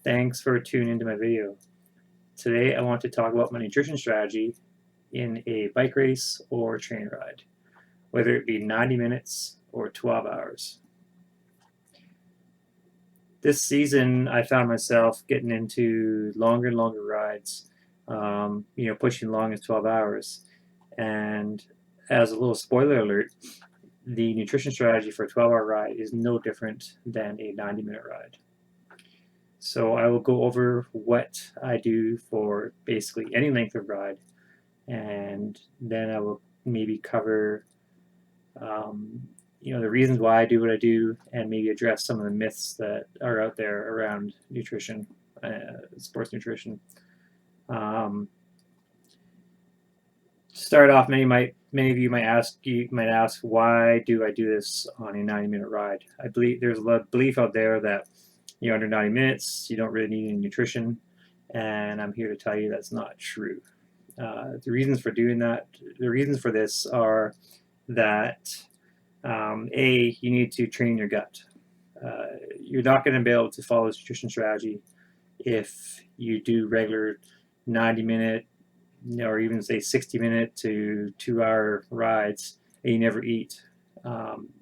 Thanks for tuning into my video. Today I want to talk about my nutrition strategy in a bike race or train ride, whether it be 90 minutes or 12 hours. This season I found myself getting into longer and longer rides, pushing long as 12 hours. And as a little spoiler alert, the nutrition strategy for a 12-hour ride is no different than a 90-minute ride. So I will go over what I do for basically any length of ride, and then I will maybe cover the reasons why I do what I do, and maybe address some of the myths that are out there around nutrition, sports nutrition. Start off, many of you might ask, why do I do this on a 90-minute ride? I believe there's a lot of belief out there that under 90 minutes you don't really need any nutrition, and I'm here to tell you that's not true. The reasons for this are that you need to train your gut. You're not going to be able to follow this nutrition strategy if you do regular 90-minute or even say 60-minute to 2-hour rides and you never eat.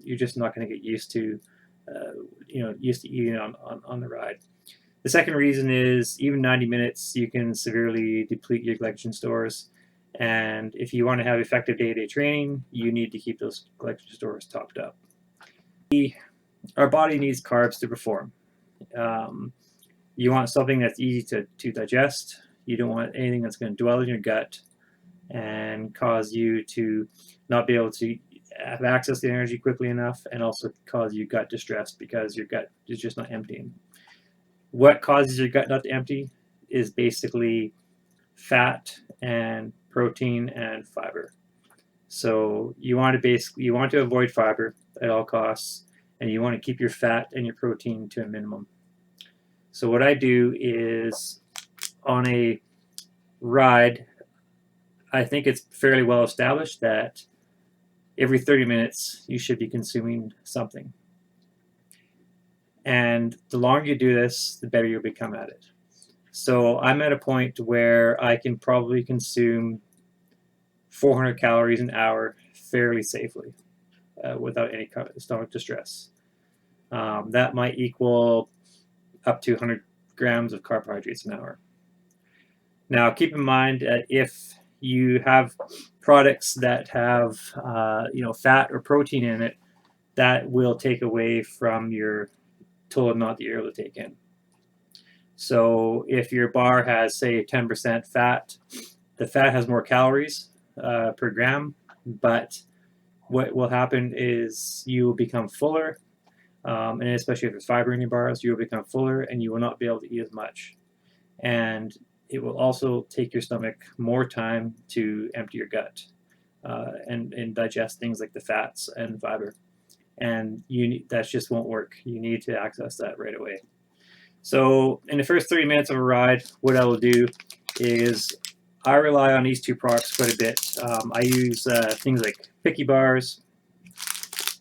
You're just not going to get used to eating on the ride. The second reason is even 90 minutes you can severely deplete your glycogen stores, and if you want to have effective day-to-day training, you need to keep those glycogen stores topped up. Our body needs carbs to perform. You want something that's easy to digest. You don't want anything that's going to dwell in your gut and cause you to not be able to have access to energy quickly enough, and also cause you gut distress because your gut is just not emptying. What causes your gut not to empty is basically fat and protein and fiber. So you want to avoid fiber at all costs, and you want to keep your fat and your protein to a minimum. So what I do is, on a ride, I think it's fairly well established that every 30 minutes you should be consuming something. And the longer you do this, the better you'll become at it. So I'm at a point where I can probably consume 400 calories an hour fairly safely without any stomach distress. That might equal up to 100 grams of carbohydrates an hour. Now keep in mind that if you have products that have fat or protein in it, that will take away from your total amount that you're able to take in. So if your bar has, say, 10% fat, the fat has more calories per gram, but what will happen is you will become fuller, and especially if there's fiber in your bars, you will become fuller and you will not be able to eat as much. And it will also take your stomach more time to empty your gut and digest things like the fats and fiber. And that just won't work. You need to access that right away. So in the first 30 minutes of a ride, what I will do is I rely on these two products quite a bit. I use things like Picky bars,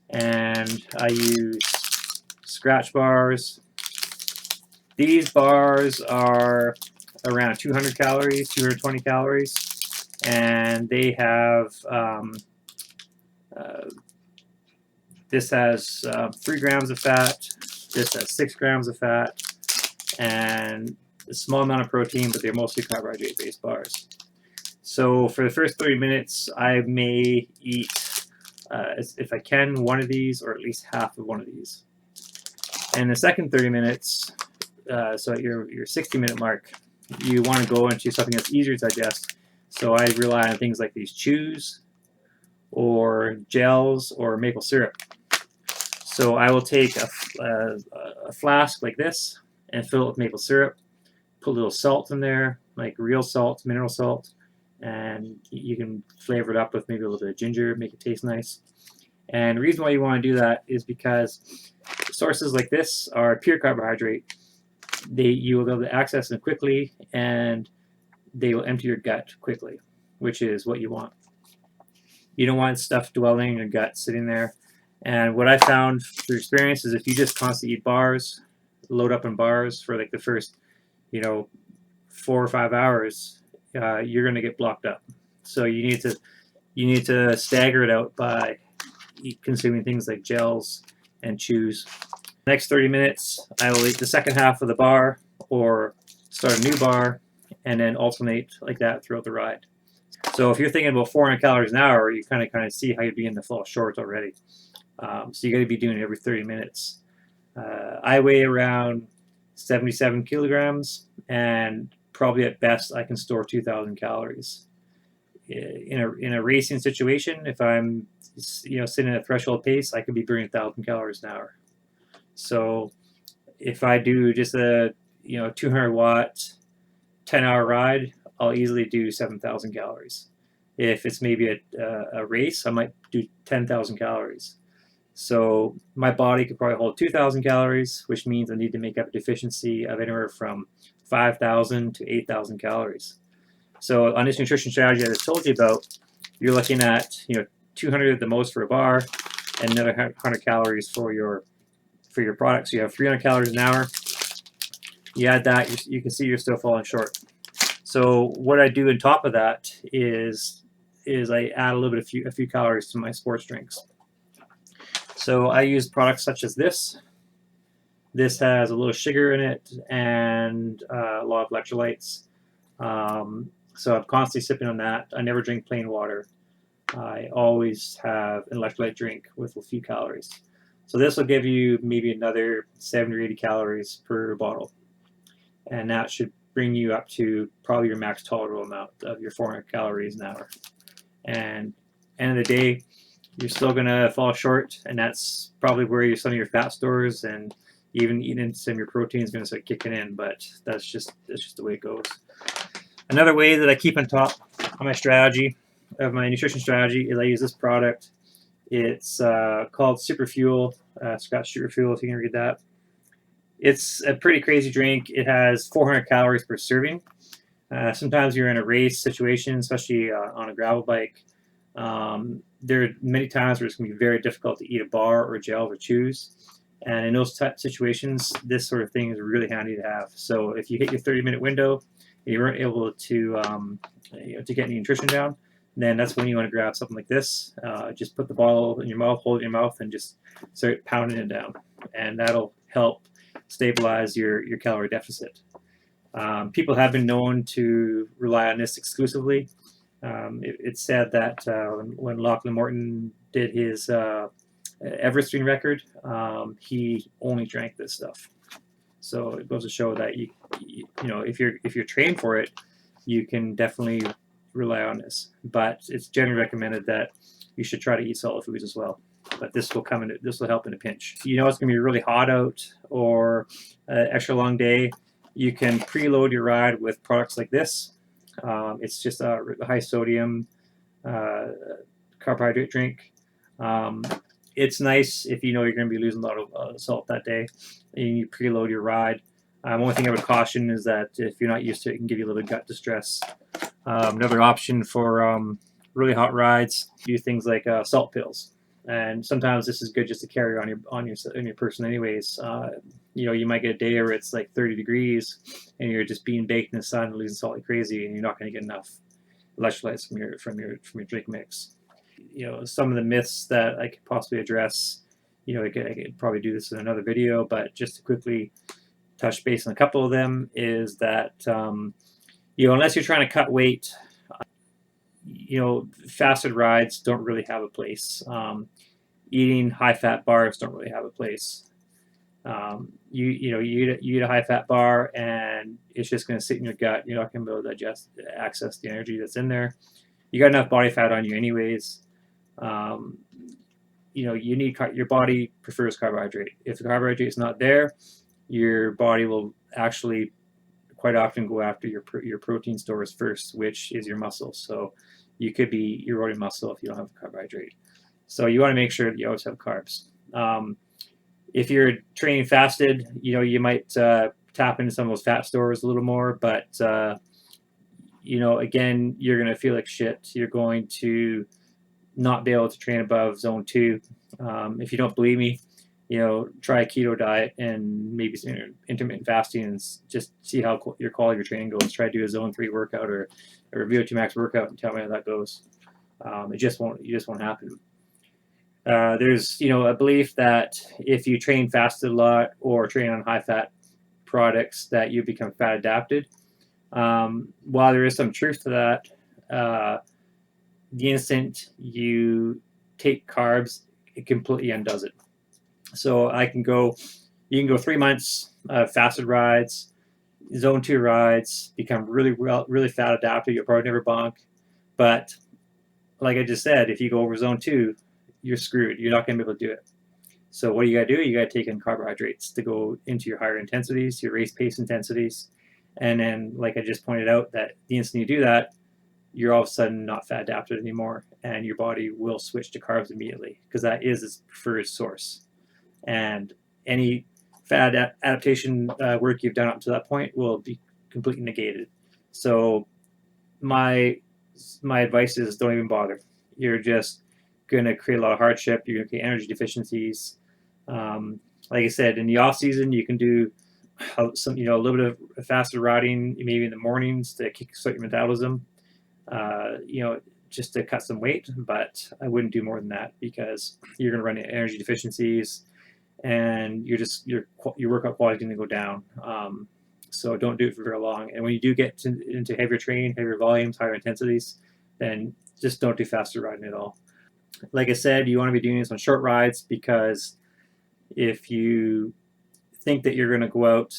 and I use Scratch bars. These bars are around 200 calories, 220 calories, and they have this has 3 grams of fat, this has 6 grams of fat, and a small amount of protein, but they're mostly carbohydrate-based bars. So for the first 30 minutes, I may eat, if I can, one of these or at least half of one of these. And the second 30 minutes, so at your 60-minute mark, you want to go into something that's easier to digest. So I rely on things like these chews or gels or maple syrup. So I will take a flask like this and fill it with maple syrup, put a little salt in there, like real salt, mineral salt, and you can flavor it up with maybe a little bit of ginger, make it taste nice. And the reason why you want to do that is because sources like this are pure carbohydrate. You will be able to access them quickly, and they will empty your gut quickly, which is what you want. You don't want stuff dwelling in your gut, sitting there. And what I found through experience is if you just constantly eat bars, load up on bars for like the first you know, 4 or 5 hours, you're going to get blocked up. So you need to stagger it out by consuming things like gels and chews. Next 30 minutes, I will eat the second half of the bar or start a new bar and then alternate like that throughout the ride. So if you're thinking about 400 calories an hour, you kind of see how you're beginning to fall short already. So you got to be doing it every 30 minutes. I weigh around 77 kilograms, and probably at best I can store 2,000 calories. In a racing situation, if I'm sitting at a threshold pace, I could be burning 1,000 calories an hour. So if I do just a 200 watt 10-hour ride, I'll easily do 7,000 calories. If it's maybe a race, I might do 10,000 calories. So my body could probably hold 2,000 calories, which means I need to make up a deficiency of anywhere from 5,000 to 8,000 calories. So on this nutrition strategy that I told you about, you're looking at 200 at the most for a bar, and another 100 calories for your product. So you have 300 calories an hour. You add that, you can see you're still falling short. So what I do on top of that is I add a little bit a few calories to my sports drinks. So I use products such as this. This has a little sugar in it and a lot of electrolytes. So I'm constantly sipping on that. I never drink plain water. I always have an electrolyte drink with a few calories. So this will give you maybe another 70 or 80 calories per bottle. And that should bring you up to probably your max tolerable amount of your 400 calories an hour. And end of the day, you're still going to fall short, and that's probably where some of your fat stores and even eating some of your protein is going to start kicking in, but that's just the way it goes. Another way that I keep on top of my strategy, of my nutrition strategy, is I use this product. It's called Super Fuel, Scotch Super Fuel, if you can read that. It's a pretty crazy drink. It has 400 calories per serving. Sometimes you're in a race situation, especially on a gravel bike. There are many times where it's going to be very difficult to eat a bar or gel or chews. And in those type situations, this sort of thing is really handy to have. So if you hit your 30-minute window and you weren't able to get any nutrition down, then that's when you want to grab something like this. Just put the bottle in your mouth, hold it in your mouth, and just start pounding it down. And that'll help stabilize your calorie deficit. People have been known to rely on this exclusively. It's said that when Lachlan Morton did his Everest record, he only drank this stuff. So it goes to show that if you're trained for it, you can definitely rely on this. But it's generally recommended that you should try to eat solid foods as well. But this will help in a pinch. It's going to be really hot out or an extra long day. You can preload your ride with products like this. It's just a high sodium carbohydrate drink. It's nice if you know you're going to be losing a lot of salt that day and you preload your ride. One thing I would caution is that if you're not used to it, it can give you a little bit of gut distress. Another option for really hot rides, do things like salt pills. And sometimes this is good just to carry on your person anyways. You might get a day where it's like 30 degrees and you're just being baked in the sun and losing salt like crazy, and you're not going to get enough electrolytes from your drink mix. Some of the myths that I could possibly address, I could probably do this in another video, but just to quickly touch base on a couple of them is that unless you're trying to cut weight, fasted rides don't really have a place. Eating high-fat bars don't really have a place. You eat a high-fat bar and it's just going to sit in your gut. You're not going to be able to access the energy that's in there. You got enough body fat on you anyways. Your body prefers carbohydrate. If the carbohydrate is not there, your body will actually quite often go after your protein stores first, which is your muscle. So you could be eroding muscle if you don't have carbohydrate. So you want to make sure that you always have carbs. If you're training fasted, you might tap into some of those fat stores a little more, but again, you're going to feel like shit. You're going to not be able to train above zone 2. If you don't believe me, try a keto diet and maybe some intermittent fasting and just see how your quality of your training goes. Try to do a zone 3 workout or a VO2 max workout and tell me how that goes. It just won't happen. There's a belief that if you train fasted a lot or train on high fat products that you become fat adapted. While there is some truth to that, the instant you take carbs, it completely undoes it. So you can go 3 months fasted rides, zone 2 rides, become really fat adapted. You'll probably never bonk, but like I just said, if you go over zone 2, you're screwed. You're not going to be able to do it. So what do you got to do? You got to take in carbohydrates to go into your higher intensities, your race pace intensities. And then, like I just pointed out, that the instant you do that, you're all of a sudden not fat adapted anymore, and your body will switch to carbs immediately because that is its preferred source. And any fat adaptation work you've done up to that point will be completely negated. So my advice is don't even bother. You're just going to create a lot of hardship. You're going to get energy deficiencies. Like I said, in the off season, you can do a little bit of faster riding, maybe in the mornings to kickstart your metabolism. Just to cut some weight, but I wouldn't do more than that because you're going to run into energy deficiencies, and your workout quality is going to go down. So don't do it for very long. And when you do get into heavier training, heavier volumes, higher intensities, then just don't do faster riding at all. Like I said, you want to be doing this on short rides because if you think that you're going to go out,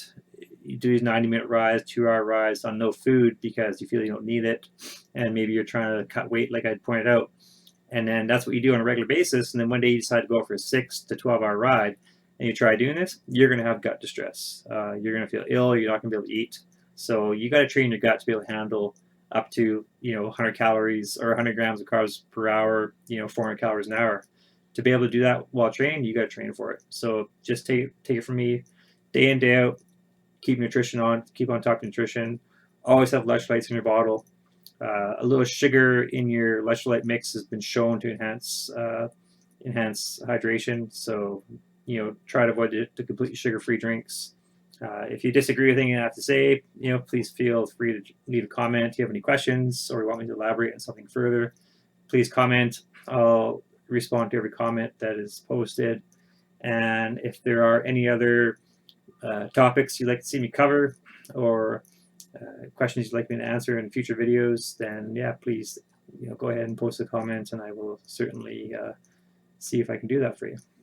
you do these 90-minute rides, 2-hour rides on no food because you feel you don't need it, and maybe you're trying to cut weight, like I pointed out, and then that's what you do on a regular basis, and then one day you decide to go for a 6 to 12-hour ride, and you try doing this, you're going to have gut distress. You're going to feel ill. You're not going to be able to eat. So you got to train your gut to be able to handle up to 100 calories or 100 grams of carbs per hour, 400 calories an hour. To be able to do that while training, you got to train for it. So just take it from me, day in, day out. Keep nutrition on. Keep on top of nutrition. Always have electrolytes in your bottle. A little sugar in your electrolyte mix has been shown to enhance hydration. So try to avoid the completely sugar-free drinks. If you disagree with anything I have to say, please feel free to leave a comment. If you have any questions or you want me to elaborate on something further, please comment. I'll respond to every comment that is posted. And if there are any other topics you'd like to see me cover or questions you'd like me to answer in future videos, then yeah, please go ahead and post a comment, and I will certainly see if I can do that for you.